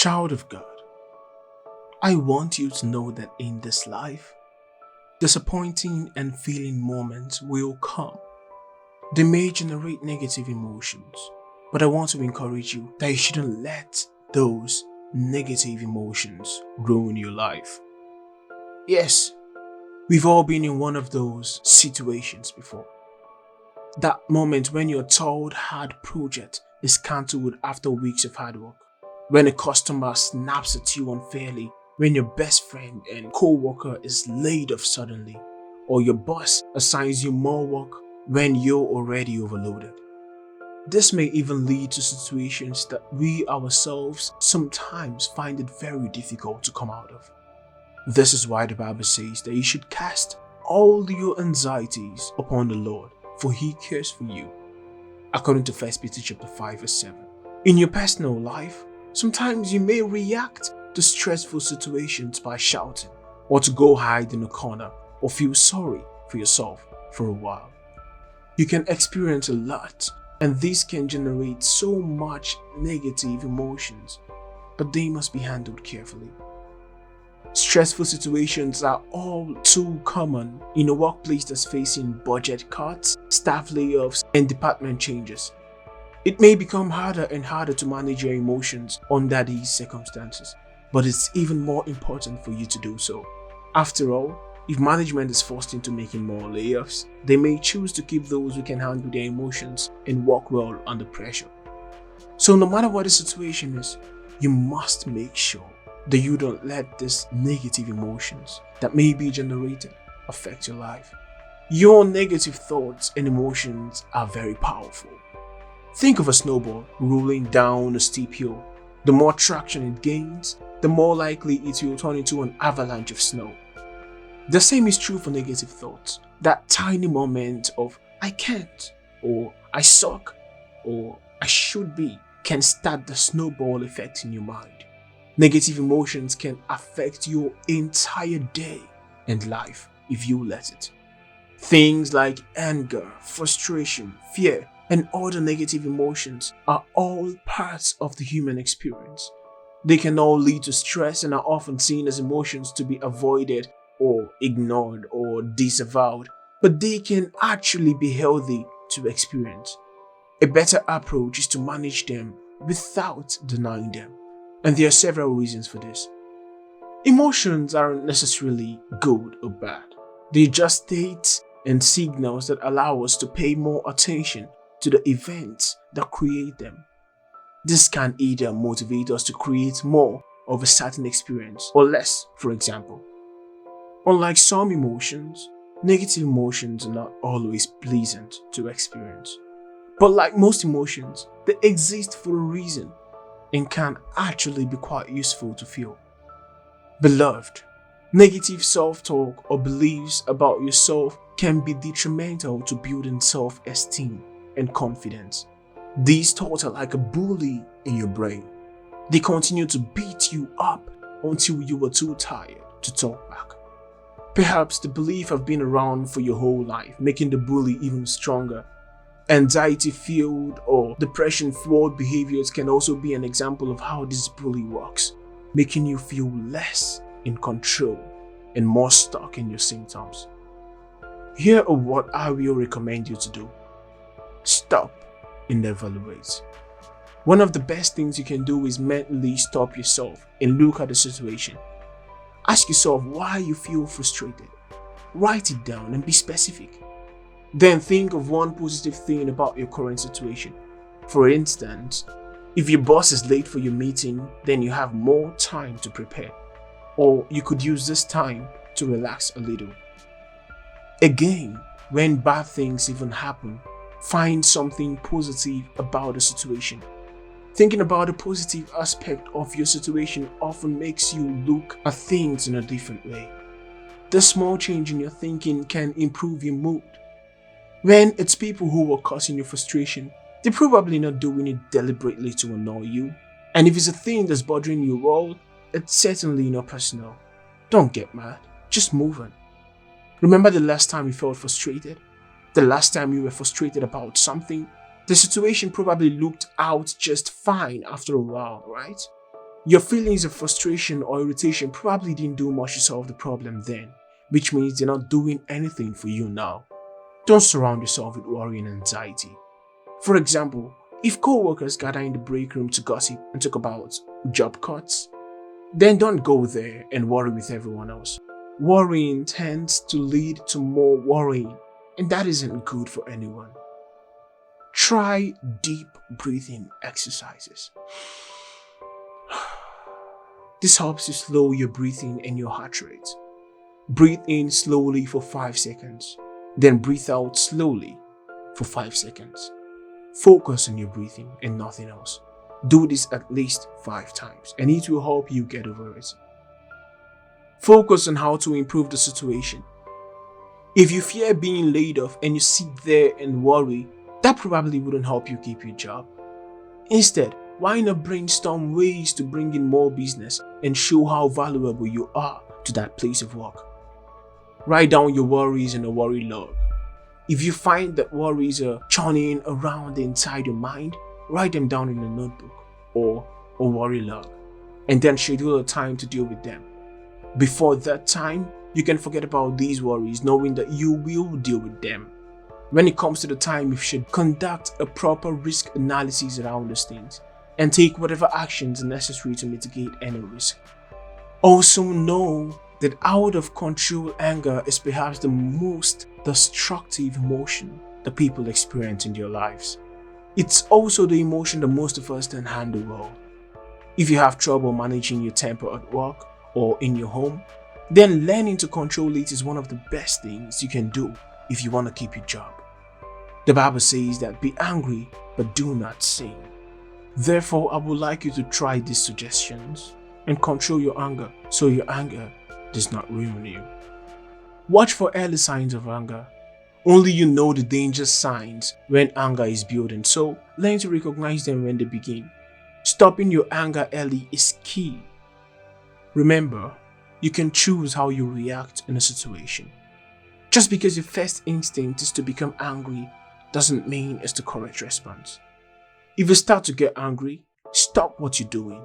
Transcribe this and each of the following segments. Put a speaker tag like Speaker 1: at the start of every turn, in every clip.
Speaker 1: Child of God, I want you to know that in this life, disappointing and feeling moments will come. They may generate negative emotions, but I want to encourage you that you shouldn't let those negative emotions ruin your life. Yes, we've all been in one of those situations before. That moment when your toiled hard project is cancelled after weeks of hard work. When a customer snaps at you unfairly, when your best friend and co-worker is laid off suddenly, or your boss assigns you more work when you're already overloaded. This may even lead to situations that we ourselves sometimes find it very difficult to come out of. This is why the Bible says that you should cast all your anxieties upon the Lord, for He cares for you. According to 1 Peter chapter 5 verse 7. In your personal life, sometimes you may react to stressful situations by shouting, or to go hide in a corner, or feel sorry for yourself for a while. You can experience a lot, and this can generate so much negative emotions, but they must be handled carefully. Stressful situations are all too common in a workplace that's facing budget cuts, staff layoffs, and department changes. It may become harder and harder to manage your emotions under these circumstances, but it's even more important for you to do so. After all, if management is forced into making more layoffs, they may choose to keep those who can handle their emotions and work well under pressure. So no matter what the situation is, you must make sure that you don't let these negative emotions that may be generated affect your life. Your negative thoughts and emotions are very powerful. Think of a snowball rolling down a steep hill. The more traction it gains, the more likely it will turn into an avalanche of snow. The same is true for negative thoughts. That tiny moment of "I can't," or "I suck," or "I should be" can start the snowball effect in your mind. Negative emotions can affect your entire day and life if you let it. Things like anger, frustration, fear, and other negative emotions are all parts of the human experience. They can all lead to stress and are often seen as emotions to be avoided or ignored or disavowed, but they can actually be healthy to experience. A better approach is to manage them without denying them, and there are several reasons for this. Emotions aren't necessarily good or bad. They're just states and signals that allow us to pay more attention to the events that create them. This can either motivate us to create more of a certain experience or less, for example. Unlike some emotions, negative emotions are not always pleasant to experience. But like most emotions, they exist for a reason and can actually be quite useful to feel. Beloved, negative self-talk or beliefs about yourself can be detrimental to building self-esteem and confidence. These thoughts are like a bully in your brain. They continue to beat you up until you are too tired to talk back. Perhaps the belief have been around for your whole life, making the bully even stronger. Anxiety-fueled or depression-fueled behaviors can also be an example of how this bully works, making you feel less in control and more stuck in your symptoms. Here are what I will recommend you to do. Stop and evaluate. One of the best things you can do is mentally stop yourself and look at the situation. Ask yourself why you feel frustrated. Write it down and be specific. Then think of one positive thing about your current situation. For instance, if your boss is late for your meeting, then you have more time to prepare. Or you could use this time to relax a little. Again, when bad things even happen, find something positive about the situation. Thinking about the positive aspect of your situation often makes you look at things in a different way. This small change in your thinking can improve your mood. When it's people who are causing your frustration, they're probably not doing it deliberately to annoy you. And if it's a thing that's bothering you well, it's certainly not personal. Don't get mad, just move on. Remember the last time you felt frustrated? The last time you were frustrated about something? The situation probably looked out just fine after a while, right? Your feelings of frustration or irritation probably didn't do much to solve the problem then, which means they're not doing anything for you now. Don't surround yourself with worry and anxiety. For example, if co-workers gather in the break room to gossip and talk about job cuts, then don't go there and worry with everyone else. Worrying tends to lead to more worrying, and that isn't good for anyone. Try deep breathing exercises. This helps you slow your breathing and your heart rate. Breathe in slowly for 5 seconds, then breathe out slowly for 5 seconds. Focus on your breathing and nothing else. Do this at least 5 times, and it will help you get over it. Focus on how to improve the situation. If you fear being laid off and you sit there and worry, that probably wouldn't help you keep your job. Instead, why not brainstorm ways to bring in more business and show how valuable you are to that place of work? Write down your worries in a worry log. If you find that worries are churning around inside your mind, write them down in a notebook or a worry log, and then schedule a time to deal with them. Before that time, you can forget about these worries, knowing that you will deal with them. When it comes to the time, you should conduct a proper risk analysis around those things and take whatever actions are necessary to mitigate any risk. Also know that out of control anger is perhaps the most destructive emotion that people experience in their lives. It's also the emotion that most of us don't handle well. If you have trouble managing your temper at work or in your home, then learning to control it is one of the best things you can do if you want to keep your job. The Bible says that be angry, but do not sin. Therefore, I would like you to try these suggestions and control your anger so your anger does not ruin you. Watch for early signs of anger. Only you know the danger signs when anger is building, so learn to recognize them when they begin. Stopping your anger early is key. Remember, you can choose how you react in a situation. Just because your first instinct is to become angry doesn't mean it's the correct response. If you start to get angry, stop what you're doing,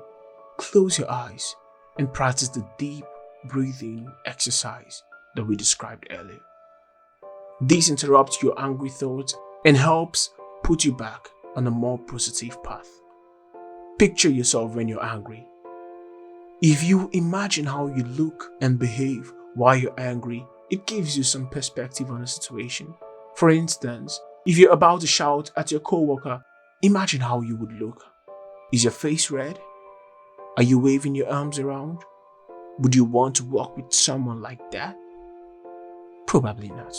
Speaker 1: close your eyes, and practice the deep breathing exercise that we described earlier. This interrupts your angry thoughts and helps put you back on a more positive path. Picture yourself when you're angry. If you imagine how you look and behave while you're angry, it gives you some perspective on the situation. For instance, if you're about to shout at your coworker, imagine how you would look. Is your face red? Are you waving your arms around? Would you want to walk with someone like that? Probably not.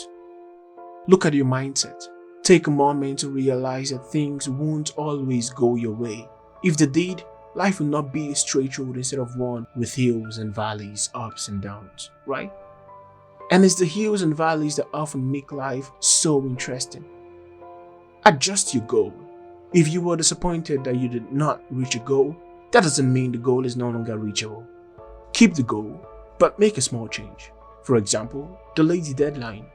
Speaker 1: Look at your mindset. Take a moment to realize that things won't always go your way. If they did, life will not be a straight road instead of one with hills and valleys, ups and downs, right? And it's the hills and valleys that often make life so interesting. Adjust your goal. If you were disappointed that you did not reach a goal, that doesn't mean the goal is no longer reachable. Keep the goal, but make a small change. For example, delay the deadline.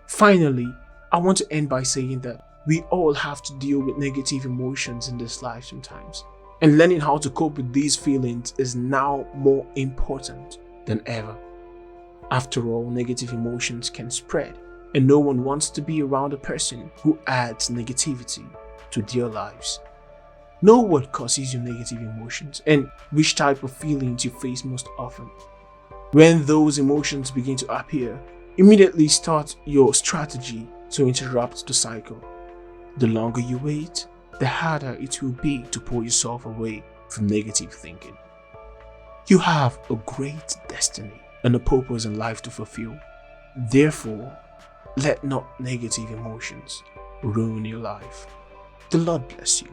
Speaker 1: Finally, I want to end by saying that we all have to deal with negative emotions in this life sometimes. And learning how to cope with these feelings is now more important than ever. After all, negative emotions can spread, and no one wants to be around a person who adds negativity to their lives. Know what causes you negative emotions and which type of feelings you face most often. When those emotions begin to appear, immediately start your strategy to interrupt the cycle. The longer you wait, the harder it will be to pull yourself away from negative thinking. You have a great destiny and a purpose in life to fulfill. Therefore, let not negative emotions ruin your life. The Lord bless you.